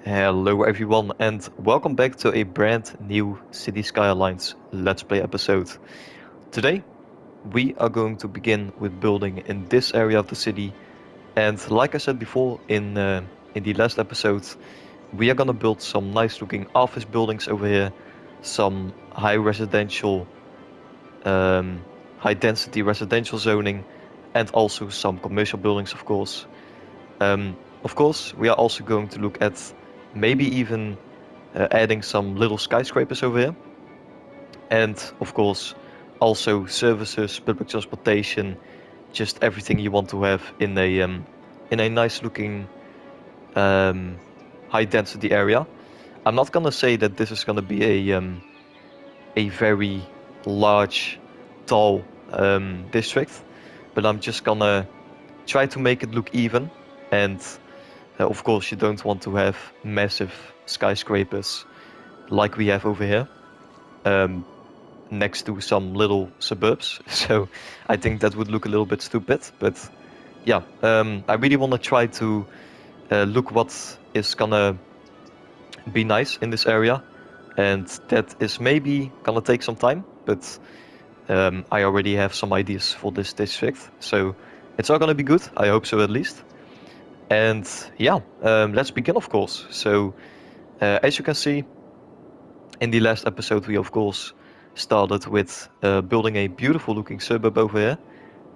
Hello everyone and welcome back to a brand new City Skylines Let's Play episode. Today we are going to begin with building in this area of the city, and like I said before in the last episode, we are gonna build some nice looking office buildings over here, some um, high density residential zoning, and also some commercial buildings of course. Of course we are also going to look at maybe even adding some little skyscrapers over here, and of course also services, public transportation, just everything you want to have in a nice looking um, high density area. I'm not gonna say that this is gonna be a very large, tall district, but I'm just gonna try to make it look even. And of course, you don't want to have massive skyscrapers like we have over here. Um, Next to some little suburbs. So I think that would look a little bit stupid. But yeah, I really want to try to look what is gonna be nice in this area. And that is maybe gonna take some time, but I already have some ideas for this district. So it's all gonna be good. I hope so at least. And yeah, let's begin of course. So as you can see, in the last episode we of course started with building a beautiful looking suburb over here,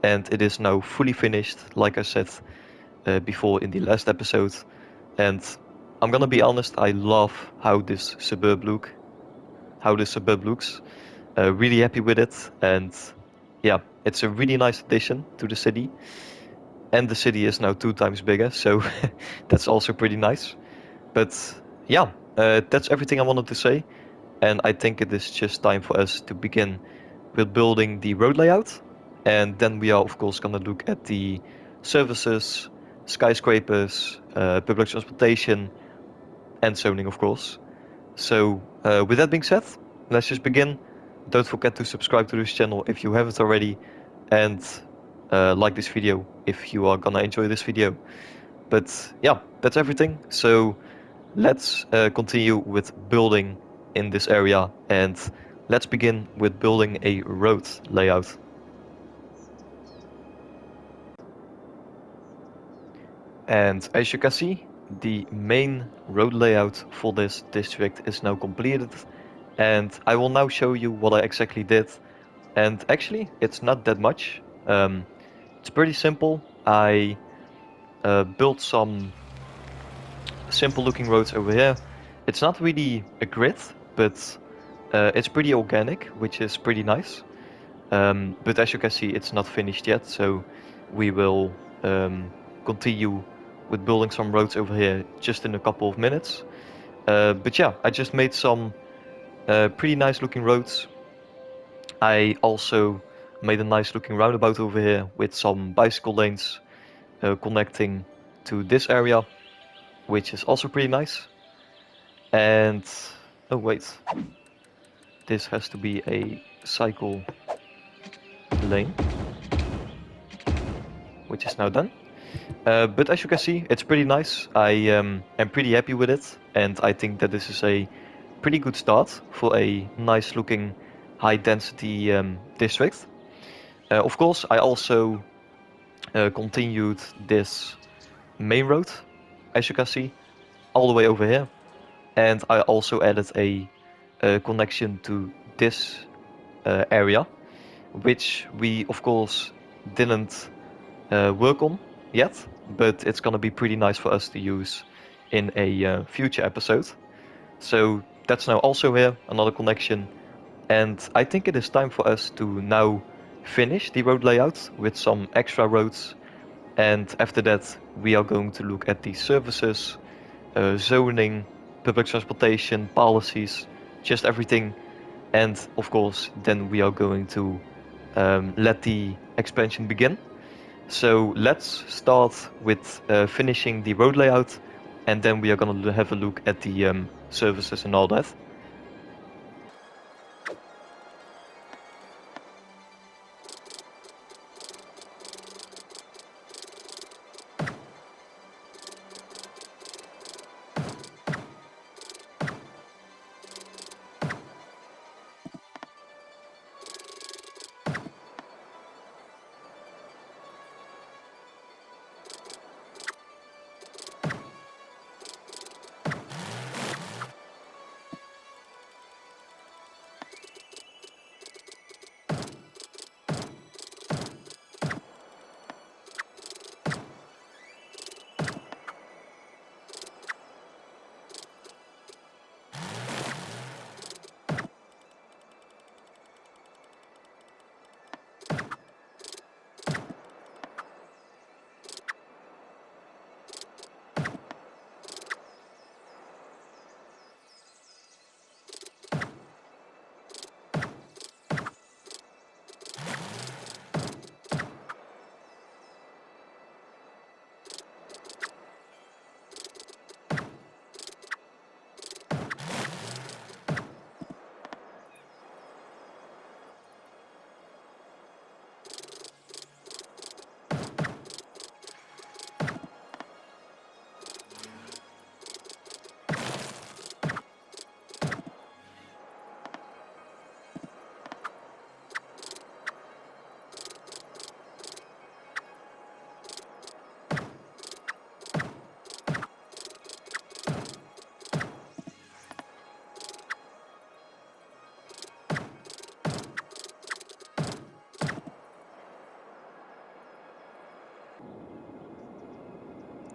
and it is now fully finished, like I said before in the last episode. And I'm gonna be honest, I love how this suburb looks. Really happy with it, and yeah, it's a really nice addition to the city. And the city is now 2 times bigger, so that's also pretty nice. But yeah, that's everything I wanted to say. And I think it is just time for us to begin with building the road layout. And then we are, of course, going to look at the services, skyscrapers, public transportation, and zoning, of course. So, with that being said, let's just begin. Don't forget to subscribe to this channel if you haven't already, and like this video if you are gonna enjoy this video. But yeah, that's everything. So let's continue with building in this area, and let's begin with building a road layout. And as you can see, the main road layout for this district is now completed, and I will now show you what I exactly did. And actually, it's not that much. It's pretty simple. I built some simple looking roads over here. It's not really a grid, but it's pretty organic, which is pretty nice. But as you can see, it's not finished yet, so we will continue with building some roads over here just in a couple of minutes. But yeah, I just made some pretty nice looking roads. I also made a nice looking roundabout over here with some bicycle lanes connecting to this area, which is also pretty nice. And oh wait, this has to be a cycle lane, which is now done. But as you can see, it's pretty nice. I am pretty happy with it, and I think that this is a pretty good start for a nice looking high density district. Of course, I also continued this main road, as you can see, all the way over here. And I also added a connection to this area, which we of course didn't work on yet, but it's gonna be pretty nice for us to use in a future episode. So that's now also here, another connection. And I think it is time for us to now finish the road layout with some extra roads. And after that, we are going to look at the services, zoning, public transportation, policies, just everything. And of course, then we are going to let the expansion begin. So let's start with finishing the road layout, and then we are going to have a look at the services and all that.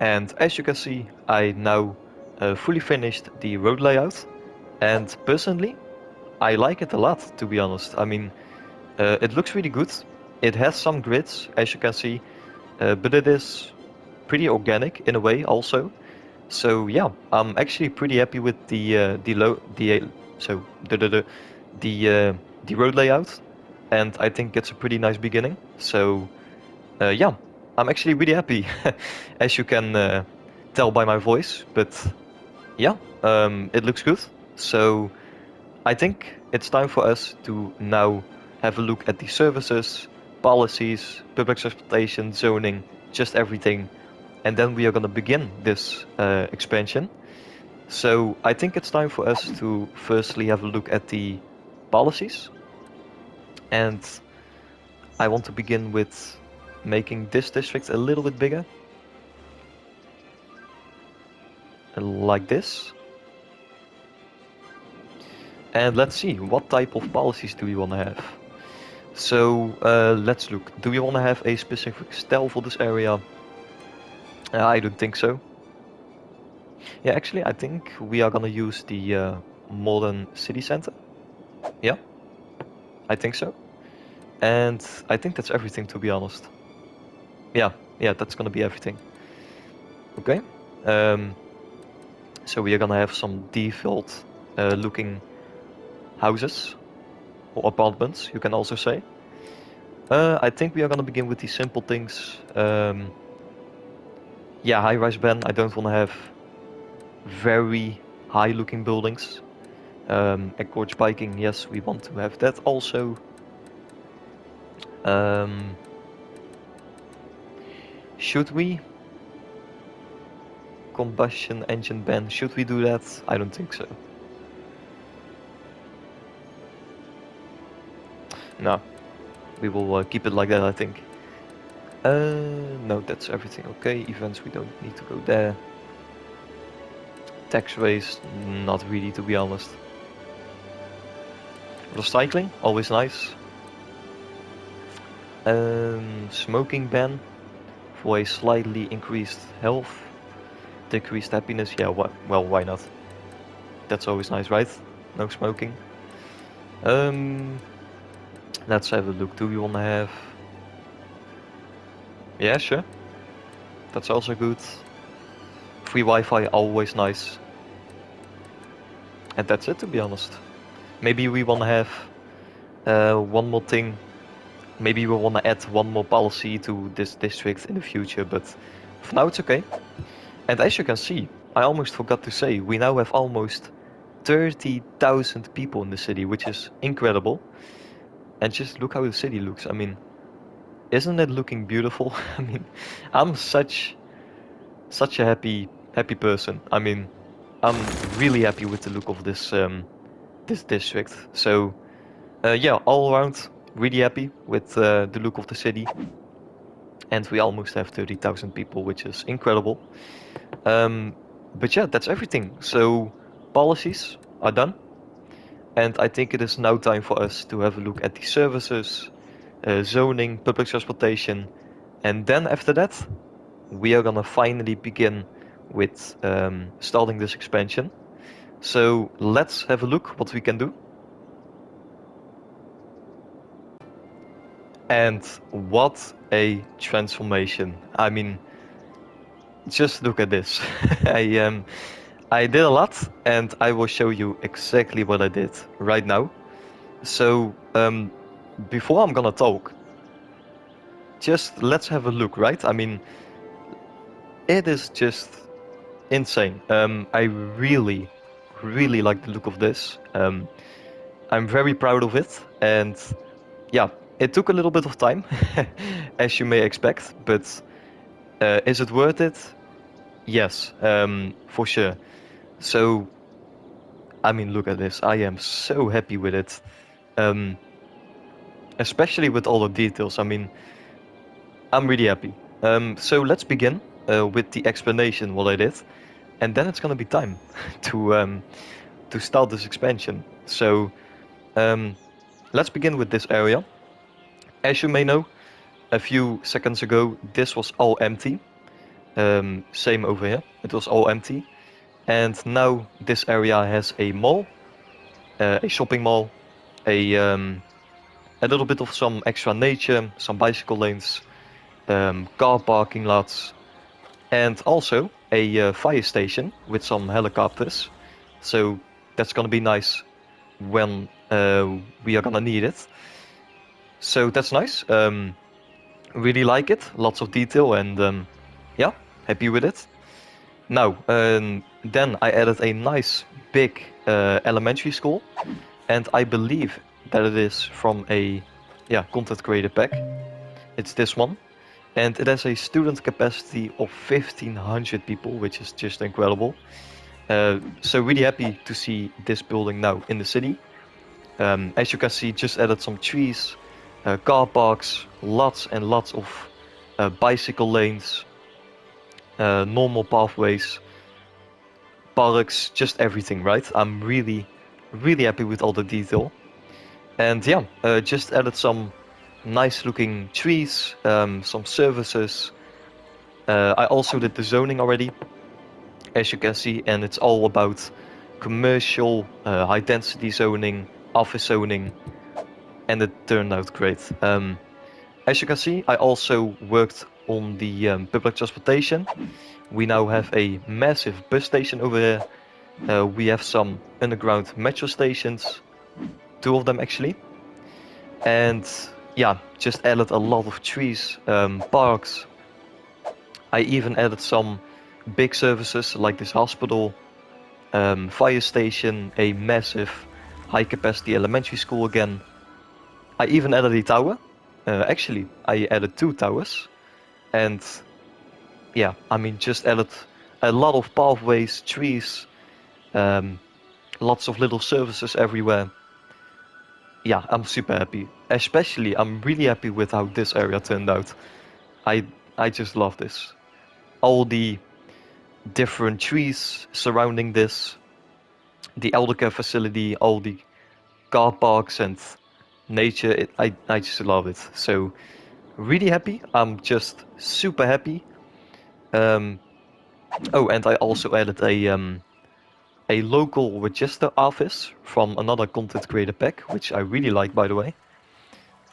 And as you can see, I now fully finished the road layout, and personally, I like it a lot, to be honest. I mean, it looks really good. It has some grids, as you can see, but it is pretty organic in a way also. So yeah, I'm actually pretty happy with the road layout, and I think it's a pretty nice beginning. So yeah, I'm actually really happy, as you can tell by my voice. But yeah, it looks good. So I think it's time for us to now have a look at the services, policies, public transportation, zoning, just everything, and then we are going to begin this expansion. So I think it's time for us to firstly have a look at the policies, and I want to begin with making this district a little bit bigger, like this. And let's see, what type of policies do we want to have? So let's look. Do we want to have a specific style for this area? I don't think so. Yeah, actually, I think we are gonna use the modern city center. Yeah, I think so. And I think that's everything, to be honest. Yeah, that's gonna be everything. Okay. So we are gonna have some default looking houses or apartments, you can also say. I think we are gonna begin with the simple things. Yeah, high-rise ban. I don't want to have very high-looking buildings. Gorge biking, yes, we want to have that also. Should we? Combustion engine ban, should we do that? I don't think so. No, we will keep it like that, I think. No, that's everything okay. Events, we don't need to go there. Taxways, not really, to be honest. Recycling, always nice. Smoking ban for a slightly increased health. Decreased happiness, yeah, well, why not? That's always nice, right? No smoking. Let's have a look. Do we want to have... Yeah, sure. That's also good. Free Wi-Fi, always nice. And that's it, to be honest. Maybe we want to have one more thing. Maybe we want to add one more policy to this district in the future, but for now it's okay. And as you can see, I almost forgot to say, we now have almost 30,000 people in the city, which is incredible. And just look how the city looks. I mean, isn't it looking beautiful? I mean, I'm such a happy person. I mean, I'm really happy with the look of this this district. So yeah, all around, really happy with the look of the city. And we almost have 30,000 people, which is incredible. But yeah, that's everything. So policies are done. And I think it is now time for us to have a look at the services, zoning, public transportation. And then after that, we are gonna finally begin with starting this expansion. So let's have a look what we can do. And what a transformation. I mean, just look at this. I did a lot, and I will show you exactly what I did right now. So before I'm gonna talk, just let's have a look, right? I mean, it is just insane. I really like the look of this. I'm very proud of it, and yeah, it took a little bit of time, as you may expect, but is it worth it? Yes, for sure. So, I mean, look at this. I am so happy with it, especially with all the details. I mean, I'm really happy. So let's begin with the explanation what I did, and then it's gonna be time to start this expansion. So let's begin with this area. As you may know, a few seconds ago, this was all empty. Same over here. It was all empty. And now this area has a mall, a shopping mall, a little bit of some extra nature, some bicycle lanes, car parking lots, and also a fire station with some helicopters. So that's gonna be nice when we are gonna need it. So that's nice. Really like it. Lots of detail and yeah, happy with it. Now, then I added a nice big elementary school, and I believe that it is from a content creator pack. It's this one, and it has a student capacity of 1500 people, which is just incredible. So really happy to see this building now in the city. As you can see, just added some trees, car parks, lots and lots of bicycle lanes, normal pathways, parks, just everything, right? I'm really happy with all the detail. And yeah, just added some nice looking trees, some services. I also did the zoning already, as you can see, and it's all about commercial, high density zoning, office zoning, and it turned out great. As you can see, I also worked on the public transportation. We now have a massive bus station over here. We have some underground metro stations, 2 of them actually. And yeah, just added a lot of trees, parks. I even added some big services like this hospital, fire station, a massive high capacity elementary school again. I even added a tower. Actually, I added 2 towers. And yeah, I mean, just added a lot of pathways, trees, lots of little services everywhere. Yeah, I'm super happy. Especially, I'm really happy with how this area turned out. I just love this. All the different trees surrounding this, the elder care facility, all the car parks and nature. I just love it. So really happy. I'm just super happy. Oh, and I also added a local register office from another content creator pack, which I really like, by the way.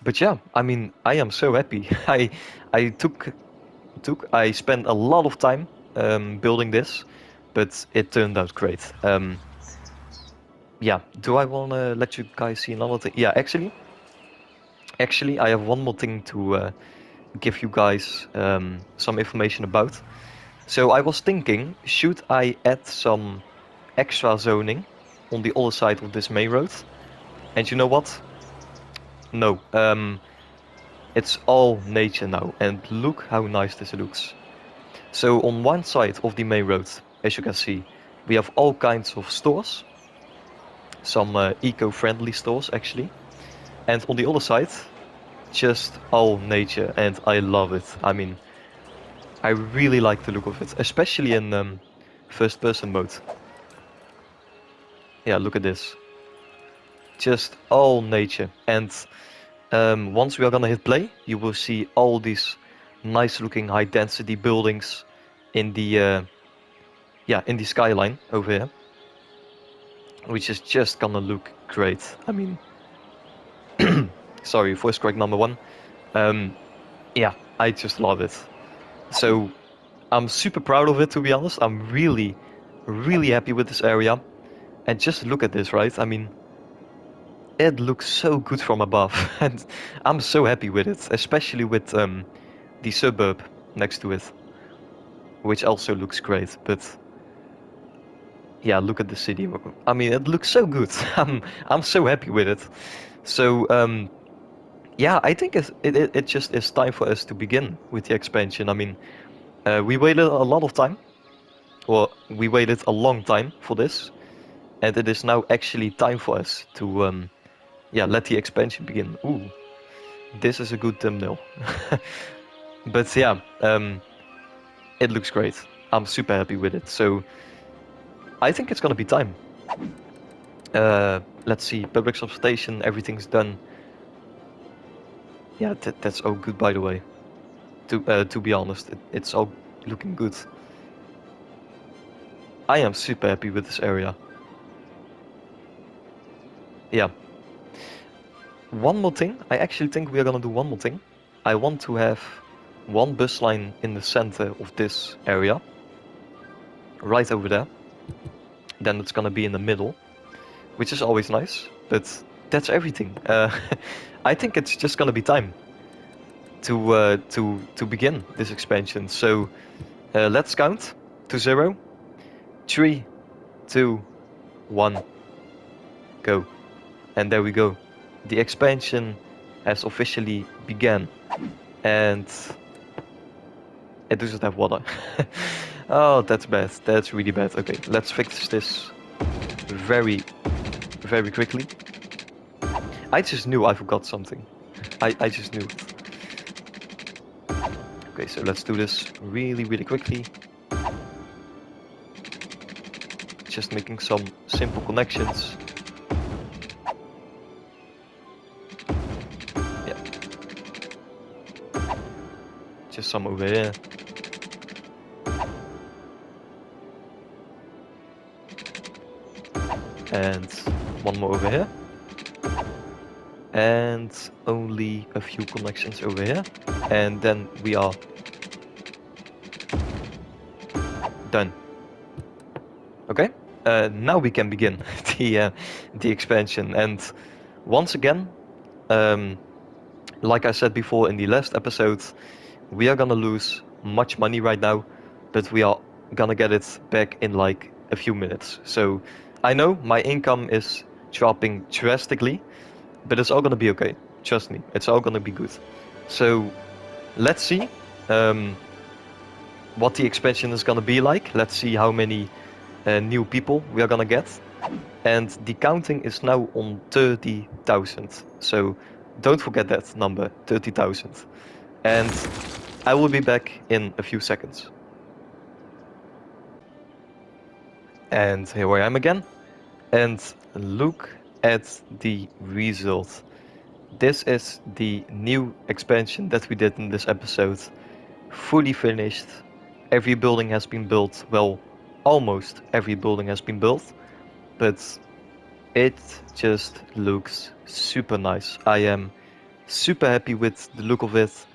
But yeah, I mean, I am so happy. I spent a lot of time building this, but it turned out great. Yeah, do I want to let you guys see another thing? Yeah, actually, I have one more thing to give you guys some information about. So I was thinking, should I add some extra zoning on the other side of this main road? And you know what? No, it's all nature now, and look how nice this looks. So on one side of the main road, as you can see, we have all kinds of stores, some eco-friendly stores actually, and on the other side, just all nature, and I love it. I mean, I really like the look of it, especially in first-person mode. Yeah, look at this. Just all nature, and once we are gonna hit play, you will see all these nice-looking high-density buildings in the in the skyline over here, which is just gonna look great. I mean, sorry, voice crack number 1. Yeah, I just love it. So I'm super proud of it, to be honest. I'm really happy with this area. And just look at this, right? I mean, it looks so good from above, and I'm so happy with it, especially with the suburb next to it, which also looks great. But yeah, look at the city. I mean, it looks so good. I'm so happy with it. So yeah, I think it just is time for us to begin with the expansion. I mean, we waited a lot of time, or we waited a long time for this, and it is now actually time for us to let the expansion begin. Ooh, this is a good thumbnail. But yeah, it looks great. I'm super happy with it. So I think it's gonna be time. Let's see, public transportation, everything's done. Yeah, that's all good, by the way. To be honest, it's all looking good. I am super happy with this area. Yeah. One more thing, I actually think we are gonna do one more thing. I want to have one bus line in the center of this area, right over there. Then it's gonna be in the middle, which is always nice, but that's everything. I think it's just gonna be time to begin this expansion. So let's count to 0. 3, 2, 1, go. And there we go. The expansion has officially begun. And it doesn't have water. Oh, that's bad. That's really bad. Okay, let's fix this very, very quickly. I just knew I forgot something. I just knew it. Okay, so let's do this really, really quickly. Just making some simple connections. Yeah. Just some over here. And one more over here. And only a few connections over here. And then we are done. Okay, now we can begin the expansion. And once again, like I said before in the last episode, we are gonna lose much money right now, but we are gonna get it back in like a few minutes. So I know my income is dropping drastically, but it's all gonna be okay. Trust me, it's all gonna be good. So let's see what the expansion is gonna be like. Let's see how many new people we are gonna get. And the counting is now on 30,000. So don't forget that number, 30,000. And I will be back in a few seconds. And here I am again. And look at the result. This is the new expansion that we did in this episode. Fully finished. Every building has been built. Well, almost every building has been built. But it just looks super nice. I am super happy with the look of it.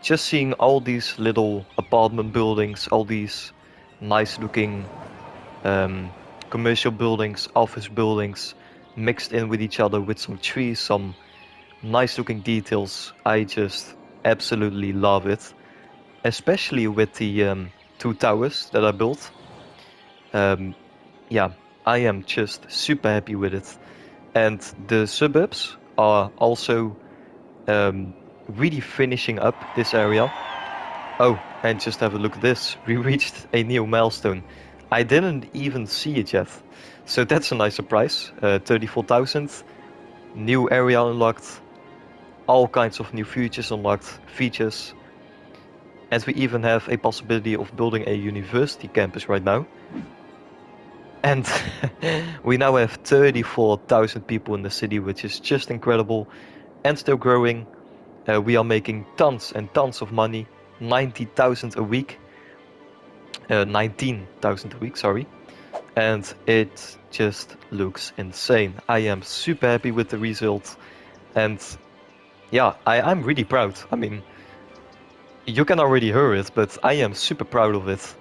Just seeing all these little apartment buildings, all these nice looking commercial buildings, office buildings mixed in with each other with some trees, some nice looking details. I just absolutely love it, especially with the 2 towers that I built. Yeah, I am just super happy with it. And the suburbs are also really finishing up this area. Oh, and just have a look at this. We reached a new milestone. I didn't even see it yet. So that's a nice surprise. 34,000. New area unlocked. All kinds of new features unlocked. And we even have a possibility of building a university campus right now. And we now have 34,000 people in the city, which is just incredible and still growing. We are making tons and tons of money, 90,000 a week, 19,000 a week, sorry. And it just looks insane. I am super happy with the result. And yeah, I'm really proud. I mean, you can already hear it, but I am super proud of it.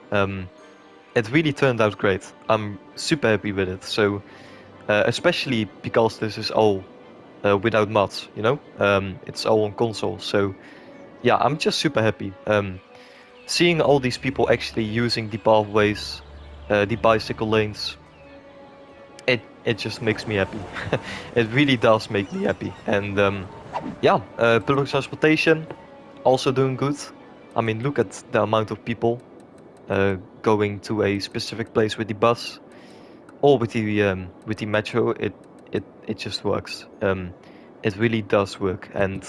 It really turned out great. I'm super happy with it. So, especially because this is all without mods, you know? It's all on console. So, yeah, I'm just super happy. Seeing all these people actually using the pathways, the bicycle lanes, it just makes me happy. It really does make me happy. And yeah, public transportation also doing good. I mean, look at the amount of people going to a specific place with the bus or with the metro. It just works. It really does work. And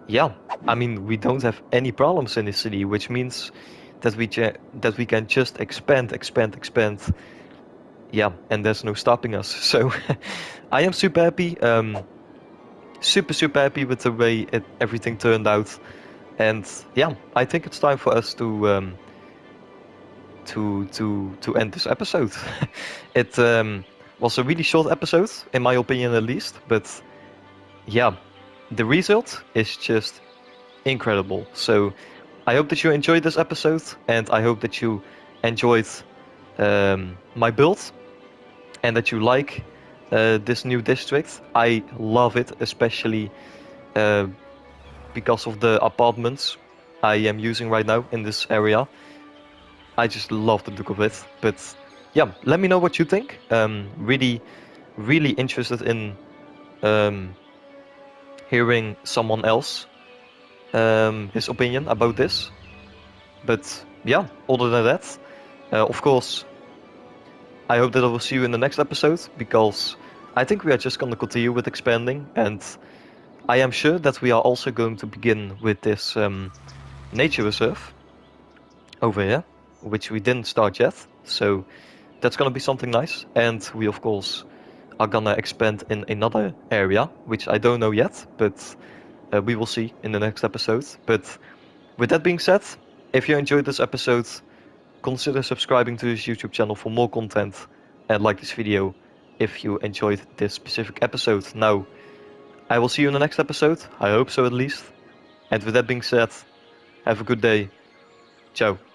yeah, I mean, we don't have any problems in the city, which means that we can just expand. Yeah, and there's no stopping us. So I am super happy. Super happy with the way everything turned out. And yeah, I think it's time for us to end this episode. It was a really short episode, in my opinion at least, but yeah, the result is just incredible. So I hope that you enjoyed this episode, and I hope that you enjoyed my build and that you like this new district. I love it, especially uh, because of the apartments I am using right now in this area. I just love the look of it. But yeah, let me know what you think. Really, really interested in um, hearing someone else his opinion about this. But yeah, other than that, of course, I hope that I will see you in the next episode because I think we are just going to continue with expanding, and I am sure that we are also going to begin with this nature reserve over here, which we didn't start yet. So that's going to be something nice, and we of course are gonna expand in another area, which I don't know yet, but we will see in the next episode. But with that being said, if you enjoyed this episode, consider subscribing to this YouTube channel for more content and like this video if you enjoyed this specific episode. Now, I will see you in the next episode. I hope so at least. And with that being said, have a good day. Ciao.